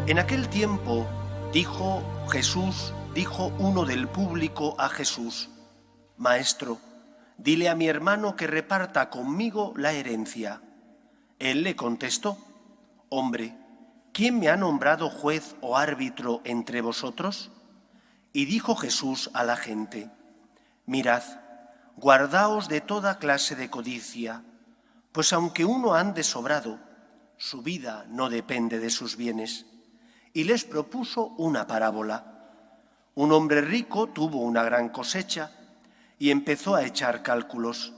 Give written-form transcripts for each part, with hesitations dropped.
En aquel tiempo dijo uno del público a Jesús: Maestro, dile a mi hermano que reparta conmigo la herencia. Él le contestó: Hombre, ¿quién me ha nombrado juez o árbitro entre vosotros? Y dijo Jesús a la gente: Mirad, guardaos de toda clase de codicia, pues aunque uno ande sobrado, su vida no depende de sus bienes. Y les propuso una parábola. Un hombre rico tuvo una gran cosecha y empezó a echar cálculos.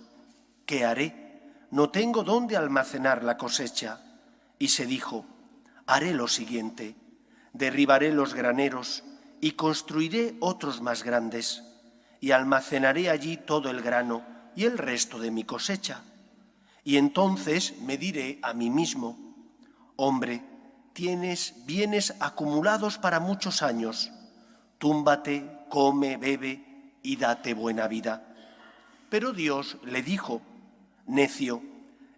¿Qué haré? No tengo dónde almacenar la cosecha. Y se dijo: haré lo siguiente: derribaré los graneros y construiré otros más grandes, y almacenaré allí todo el grano y el resto de mi cosecha. Y entonces me diré a mí mismo: hombre, tienes bienes acumulados para muchos años. Túmbate, come, bebe y date buena vida. Pero Dios le dijo: necio,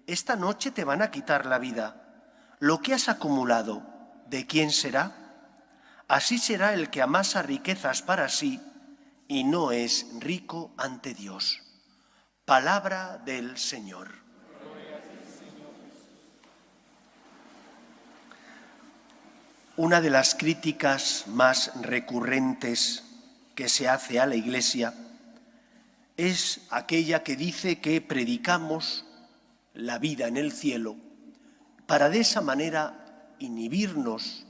esta noche te van a quitar la vida. Lo que has acumulado, ¿de quién será? Así será el que amasa riquezas para sí y no es rico ante Dios. Palabra del Señor. Una de las críticas más recurrentes que se hace a la Iglesia es aquella que dice que predicamos la vida en el cielo para de esa manera inhibirnos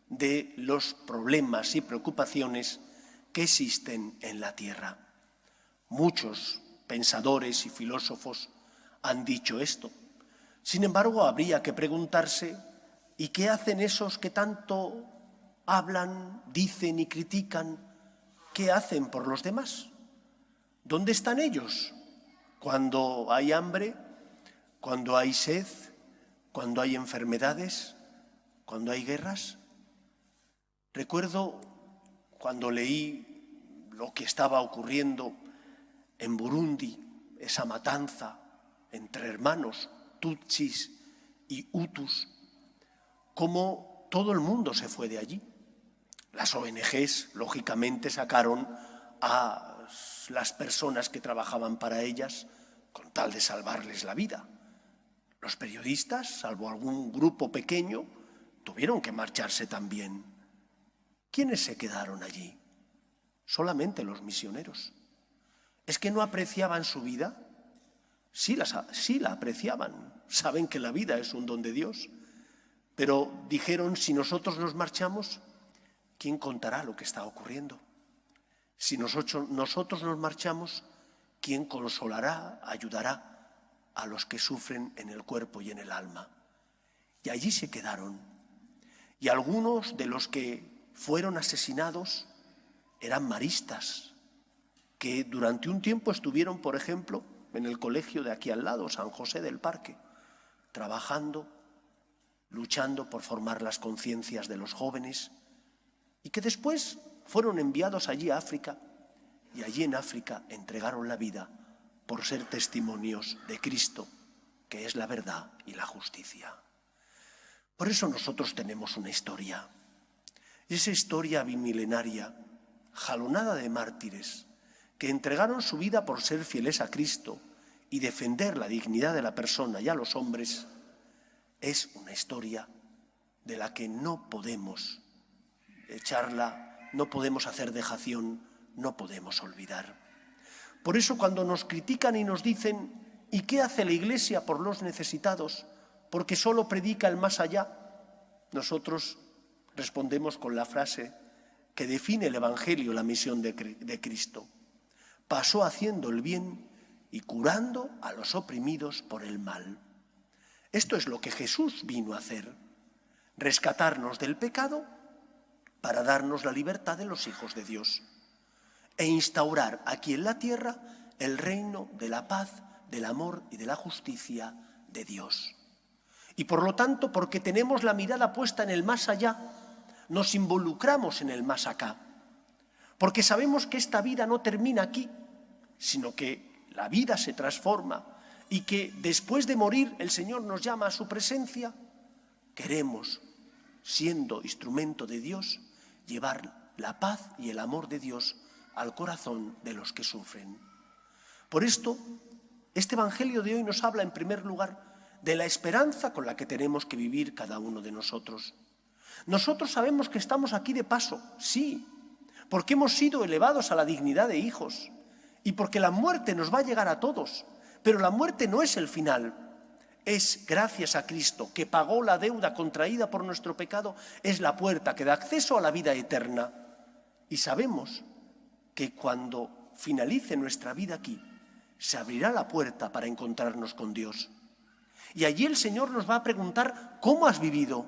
de los problemas y preocupaciones que existen en la tierra. Muchos pensadores y filósofos han dicho esto. Sin embargo, habría que preguntarse: ¿y qué hacen esos que tanto hablan, dicen y critican? ¿Qué hacen por los demás? ¿Dónde están ellos cuando hay hambre, cuando hay sed, cuando hay enfermedades, cuando hay guerras? Recuerdo cuando leí lo que estaba ocurriendo en Burundi, esa matanza entre hermanos tutsis y hutus, cómo todo el mundo se fue de allí. Las ONGs, lógicamente, sacaron a las personas que trabajaban para ellas con tal de salvarles la vida. Los periodistas, salvo algún grupo pequeño, tuvieron que marcharse también. ¿Quiénes se quedaron allí? Solamente los misioneros. ¿Es que no apreciaban su vida? Sí la apreciaban. Saben que la vida es un don de Dios. Pero dijeron: si nosotros nos marchamos, ¿quién contará lo que está ocurriendo? Si nosotros nos marchamos, ¿quién consolará, ayudará a los que sufren en el cuerpo y en el alma? Y allí se quedaron. Y algunos de los que fueron asesinados eran maristas, que durante un tiempo estuvieron, por ejemplo, en el colegio de aquí al lado, San José del Parque, trabajando, luchando por formar las conciencias de los jóvenes, y que después fueron enviados allí a África, y allí en África entregaron la vida por ser testimonios de Cristo, que es la verdad y la justicia. Por eso nosotros tenemos una historia, esa historia bimilenaria, jalonada de mártires, que entregaron su vida por ser fieles a Cristo y defender la dignidad de la persona y a los hombres. Es una historia de la que no podemos echarla, no podemos hacer dejación, no podemos olvidar. Por eso cuando nos critican y nos dicen: ¿y qué hace la Iglesia por los necesitados? Porque solo predica el más allá. Nosotros respondemos con la frase que define el Evangelio, la misión de Cristo. Pasó haciendo el bien y curando a los oprimidos por el mal. Esto es lo que Jesús vino a hacer: rescatarnos del pecado para darnos la libertad de los hijos de Dios e instaurar aquí en la tierra el reino de la paz, del amor y de la justicia de Dios. Y por lo tanto, porque tenemos la mirada puesta en el más allá, nos involucramos en el más acá. Porque sabemos que esta vida no termina aquí, sino que la vida se transforma y que después de morir el Señor nos llama a su presencia. Queremos siendo instrumento de Dios, llevar la paz y el amor de Dios al corazón de los que sufren. Por esto, este Evangelio de hoy nos habla en primer lugar de la esperanza con la que tenemos que vivir cada uno de nosotros. Nosotros sabemos que estamos aquí de paso, sí, porque hemos sido elevados a la dignidad de hijos y porque la muerte nos va a llegar a todos, pero la muerte no es el final. Es gracias a Cristo, que pagó la deuda contraída por nuestro pecado, es la puerta que da acceso a la vida eterna. Y sabemos que cuando finalice nuestra vida aquí, se abrirá la puerta para encontrarnos con Dios. Y allí el Señor nos va a preguntar cómo has vivido,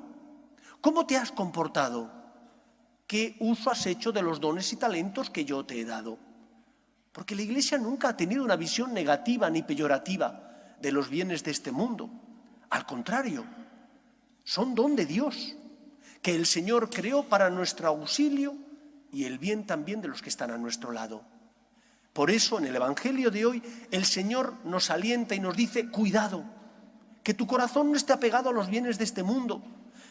cómo te has comportado, qué uso has hecho de los dones y talentos que yo te he dado. Porque la Iglesia nunca ha tenido una visión negativa ni peyorativa de los bienes de este mundo. Al contrario, son don de Dios, que el Señor creó para nuestro auxilio y el bien también de los que están a nuestro lado. Por eso, en el Evangelio de hoy, el Señor nos alienta y nos dice, cuidado, que tu corazón no esté apegado a los bienes de este mundo,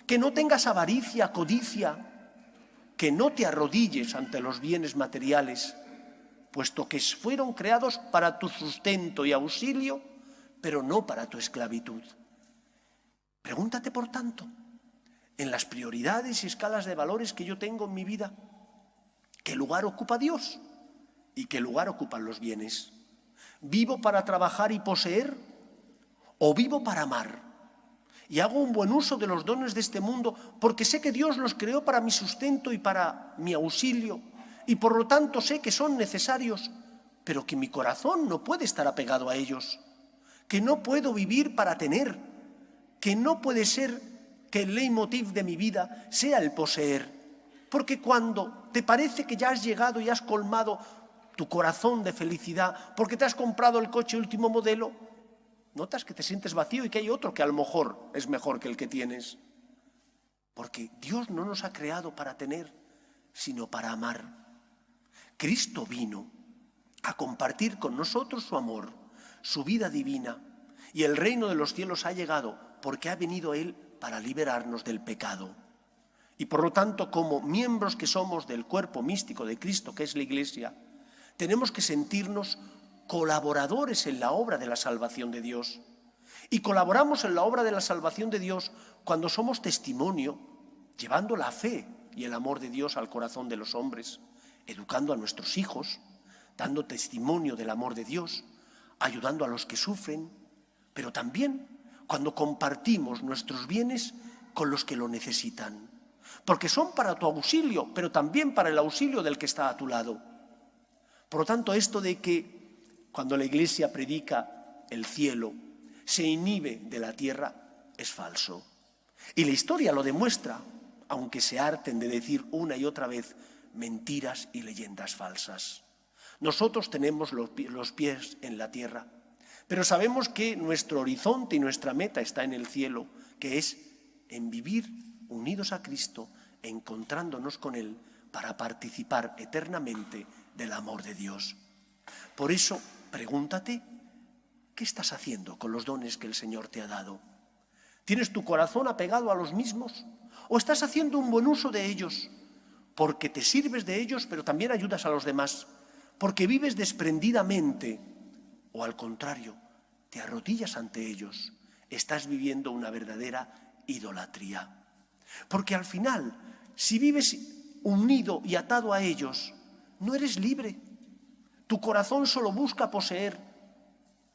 que no tengas avaricia, codicia, que no te arrodilles ante los bienes materiales, puesto que fueron creados para tu sustento y auxilio, pero no para tu esclavitud. Pregúntate, por tanto, en las prioridades y escalas de valores que yo tengo en mi vida, ¿qué lugar ocupa Dios? ¿Y qué lugar ocupan los bienes? ¿Vivo para trabajar y poseer? ¿O vivo para amar? Y hago un buen uso de los dones de este mundo porque sé que Dios los creó para mi sustento y para mi auxilio, y por lo tanto sé que son necesarios, pero que mi corazón no puede estar apegado a ellos, que no puedo vivir para tener, que no puede ser que el leitmotiv de mi vida sea el poseer, porque cuando te parece que ya has llegado y has colmado tu corazón de felicidad, porque te has comprado el coche último modelo, notas que te sientes vacío y que hay otro que a lo mejor es mejor que el que tienes. Porque Dios no nos ha creado para tener, sino para amar. Cristo vino a compartir con nosotros su amor, su vida divina, y el reino de los cielos ha llegado porque ha venido Él para liberarnos del pecado. Y por lo tanto, como miembros que somos del cuerpo místico de Cristo, que es la Iglesia, tenemos que sentirnos colaboradores en la obra de la salvación de Dios. Y colaboramos en la obra de la salvación de Dios cuando somos testimonio, llevando la fe y el amor de Dios al corazón de los hombres, educando a nuestros hijos, dando testimonio del amor de Dios, ayudando a los que sufren, pero también cuando compartimos nuestros bienes con los que lo necesitan, porque son para tu auxilio, pero también para el auxilio del que está a tu lado. Por lo tanto, esto de que cuando la Iglesia predica el cielo se inhibe de la tierra es falso. Y la historia lo demuestra, aunque se harten de decir una y otra vez mentiras y leyendas falsas. Nosotros tenemos los pies en la tierra, pero sabemos que nuestro horizonte y nuestra meta está en el cielo, que es en vivir unidos a Cristo, encontrándonos con Él para participar eternamente del amor de Dios. Por eso, pregúntate, ¿qué estás haciendo con los dones que el Señor te ha dado? ¿Tienes tu corazón apegado a los mismos? ¿O estás haciendo un buen uso de ellos? Porque te sirves de ellos, pero también ayudas a los demás. Porque vives desprendidamente. O al contrario, te arrodillas ante ellos. Estás viviendo una verdadera idolatría. Porque al final, si vives unido y atado a ellos, no eres libre. Tu corazón solo busca poseer,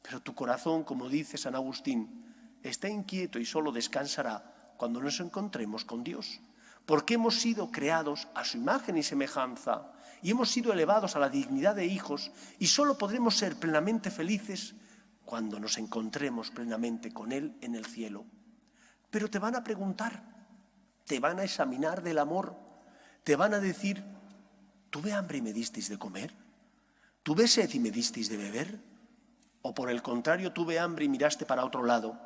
pero tu corazón, como dice San Agustín, está inquieto y solo descansará cuando nos encontremos con Dios, porque hemos sido creados a su imagen y semejanza y hemos sido elevados a la dignidad de hijos y solo podremos ser plenamente felices cuando nos encontremos plenamente con Él en el cielo. Pero te van a preguntar, te van a examinar del amor, te van a decir, ¿tuve hambre y me disteis de comer? ¿Tuve sed y me disteis de beber? ¿O por el contrario, tuve hambre y miraste para otro lado?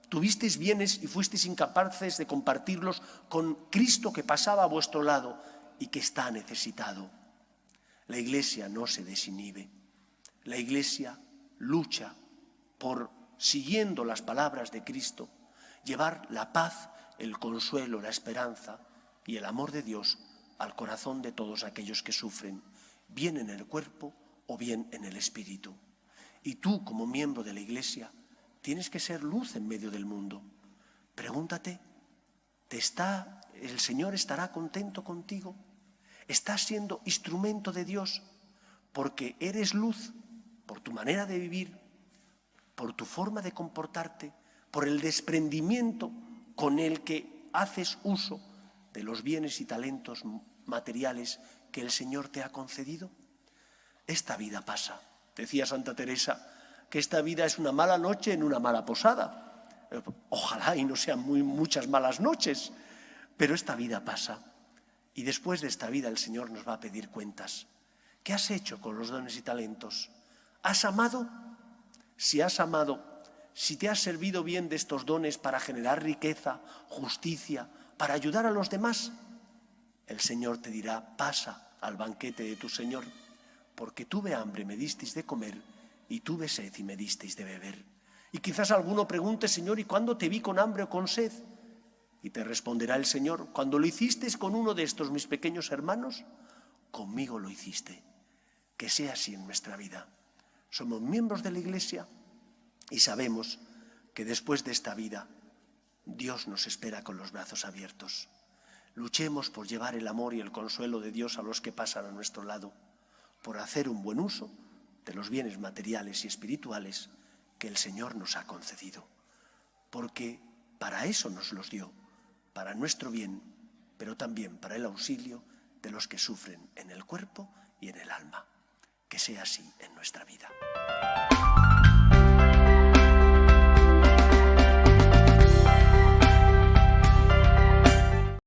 ¿Tuvisteis bienes y fuisteis incapaces de compartirlos con Cristo que pasaba a vuestro lado y que está necesitado? La Iglesia no se desinhibe. La Iglesia lucha por, siguiendo las palabras de Cristo, llevar la paz el consuelo, la esperanza y el amor de Dios al corazón de todos aquellos que sufren, bien en el cuerpo o bien en el espíritu. Y tú, como miembro de la Iglesia, tienes que ser luz en medio del mundo. Pregúntate, ¿el Señor estará contento contigo? ¿Estás siendo instrumento de Dios porque eres luz por tu manera de vivir, por tu forma de comportarte, por el desprendimiento con el que haces uso de los bienes y talentos materiales que el Señor te ha concedido? Esta vida pasa. Decía Santa Teresa que esta vida es una mala noche en una mala posada. Ojalá y no sean muchas malas noches, pero esta vida pasa. Y después de esta vida el Señor nos va a pedir cuentas. ¿Qué has hecho con los dones y talentos? ¿Has amado? Si has amado, si te has servido bien de estos dones para generar riqueza, justicia, para ayudar a los demás, el Señor te dirá, pasa al banquete de tu Señor, porque tuve hambre, me disteis de comer, y tuve sed y me disteis de beber. Y quizás alguno pregunte, Señor, ¿y cuándo te vi con hambre o con sed? Y te responderá el Señor, cuando lo hicisteis con uno de estos mis pequeños hermanos, conmigo lo hiciste. Que sea así en nuestra vida. Somos miembros de la Iglesia y sabemos que después de esta vida Dios nos espera con los brazos abiertos. Luchemos por llevar el amor y el consuelo de Dios a los que pasan a nuestro lado, por hacer un buen uso de los bienes materiales y espirituales que el Señor nos ha concedido. Porque para eso nos los dio, para nuestro bien, pero también para el auxilio de los que sufren en el cuerpo y en el alma. Que sea así en nuestra vida.